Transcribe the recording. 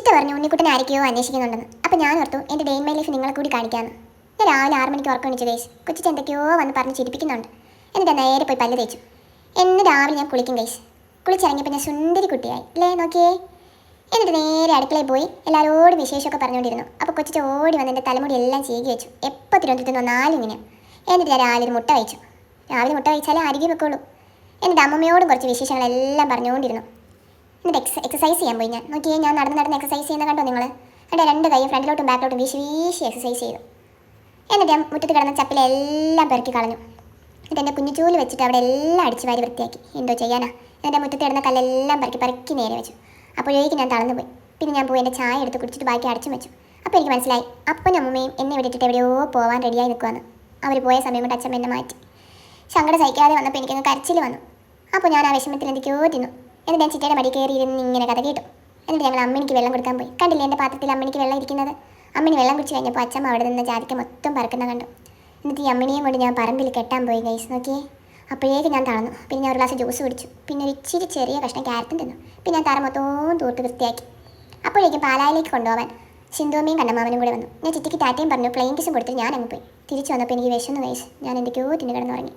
ചിറ്റ പറഞ്ഞു ഉണ്ണിക്കുട്ടനെ ആരൊക്കെയോ അന്വേഷിക്കുന്നുണ്ടെന്ന്. അപ്പോൾ ഞാൻ ഓർത്തു എൻ്റെ ഡേ ഇൻ മൈ ലൈഫ് നിങ്ങളെ കൂടി കാണിക്കാമെന്ന്. ഞാൻ രാവിലെ 6 മണിക്ക് ഉറക്കം എണീച്ചു ഗൈസ്. കൊച്ചിട്ട് എന്തൊക്കെയോ വന്ന് പറഞ്ഞ് ചിരിപ്പിക്കുന്നുണ്ട്. എന്നിട്ട് നേരെ പോയി പല്ല് തേച്ചു. എന്ന് രാവിലെ ഞാൻ കുളിക്കും ഗൈസ്. കുളിച്ചിറങ്ങിയപ്പോൾ ഞാൻ സുന്ദരി കുട്ടിയായി അല്ലേ, നോക്കിയേ. എന്നിട്ട് നേരെ അടുക്കളയിൽ പോയി എല്ലാവരോടും വിശേഷമൊക്കെ പറഞ്ഞുകൊണ്ടിരുന്നു. അപ്പോൾ കൊച്ചിട്ട് ഓടി വന്ന് എൻ്റെ തലമുടി എല്ലാം ചീകി വെച്ചു. എപ്പോൾ തിരുവനന്തപുരത്ത് വന്നാലും ഇങ്ങനെ. എന്നിട്ട് ഞാൻ രാവിലെ ഒരു മുട്ട കഴിച്ചു. രാവിലെ മുട്ട കഴിച്ചാലേ അരികെ വെക്കുള്ളൂ. എന്നിട്ട് അമ്മമ്മയോടും കുറച്ച് വിശേഷങ്ങളെല്ലാം പറഞ്ഞുകൊണ്ടിരുന്നു. എന്നിട്ട് എക്സസൈസ് ചെയ്യാൻ പോയി ഞാൻ. നോക്കിയേ, ഞാൻ നടന്ന് എക്സസൈസ് ചെയ്യുന്ന കണ്ടോ നിങ്ങൾ? എൻ്റെ 2 കൈയും ഫ്രണ്ടിലോട്ടും ബാക്കിലോട്ടും വീശി എക്സസൈസ് ചെയ്തു. എന്നിട്ട് ഞാൻ മുറ്റത്ത് കിടന്ന ചപ്പിലെല്ലാം പെറുക്കി കളഞ്ഞു. എന്നിട്ട് എൻ്റെ കുഞ്ഞിച്ചൂല് വെച്ചിട്ട് അവിടെ എല്ലാം അടിച്ച് വാരി വൃത്തിയാക്കി. എന്തോ ചെയ്യാനാ. എൻ്റെ മുറ്റത്ത് കിടന്ന കല്ലെല്ലാം പെറുക്കി നേരെ വെച്ചു. അപ്പോഴേക്കും ഞാൻ തളർന്നു പോയി. പിന്നെ ഞാൻ പോയി എൻ്റെ ചായ എടുത്ത് കുടിച്ചിട്ട് ബാക്കി അടച്ചു വെച്ചു. അപ്പോൾ എനിക്ക് മനസ്സിലായി അപ്പനും അമ്മയും എന്നെ വിട്ടിട്ട് എവിടെയോ പോകാൻ റെഡിയായി നിൽക്കുവാന്ന്. അവർ പോയ സമയം കൊണ്ട് അച്ഛൻ എന്നെ മാറ്റി. സങ്കടം സഹിക്കാതെ വന്നപ്പോൾ എനിക്കങ്ങ് കരച്ചിൽ വന്നു. അപ്പോൾ ഞാൻ ആ വിഷമത്തിൽ എന്തൊക്കെയോ തിന്നു. എന്നിട്ട് ഞാൻ ചിറ്റയുടെ മടി കയറി ഇരുന്ന് ഇങ്ങനെ കഥ കേട്ടു. എന്നിട്ട് ഞങ്ങൾ അമ്മണിക്ക് വെള്ളം കൊടുക്കാൻ പോയി. കണ്ടില്ലേ എൻ്റെ പാത്രത്തിൽ അമ്മണിക്ക് വെള്ളം ഇരിക്കുന്നത്? അമ്മണി വെള്ളം കുടിച്ച് കഴിഞ്ഞപ്പോൾ അച്ഛമ്മ അവിടെ നിന്ന് ജാതിക്ക മൊത്തം പറക്കുന്ന കണ്ടു. എന്നിട്ട് ഈ അമ്മണിയും കൊണ്ട് ഞാൻ പറമ്പിൽ കെട്ടാൻ പോയി ഗൈസ്. നോക്കിയേ, അപ്പോഴേക്ക് ഞാൻ തളർന്നു. പിന്നെ ഞാൻ ഒരു ഗ്ലാസ് ജ്യൂസ് കുടിച്ചു. പിന്നെ ഒരു ഇച്ചിരി ചെറിയ കഷ്ണം ക്യാരറ്റും തിന്നു. പിന്നെ ഞാൻ തറ മൊത്തവും തൂർത്ത് വൃത്തിയാക്കി. അപ്പോഴേക്കും പാലായിലേക്ക് കൊണ്ടുപോകാൻ സിന്ധുവമ്മയും കണ്ണമാമനും കൂടെ വന്നു. ഞാൻ ചിറ്റിക്ക് ടാറ്റയും പറഞ്ഞു പ്ലെയിൻ കിസും കൊടുത്തിട്ട് ഞാൻ അങ്ങ് പോയി. തിരിച്ചു വന്നപ്പോൾ എനിക്ക് വിശന്നു ഗൈസ്. ഞാൻ എന്തൊക്കെയോ തിന്നു കിടന്നുറങ്ങി.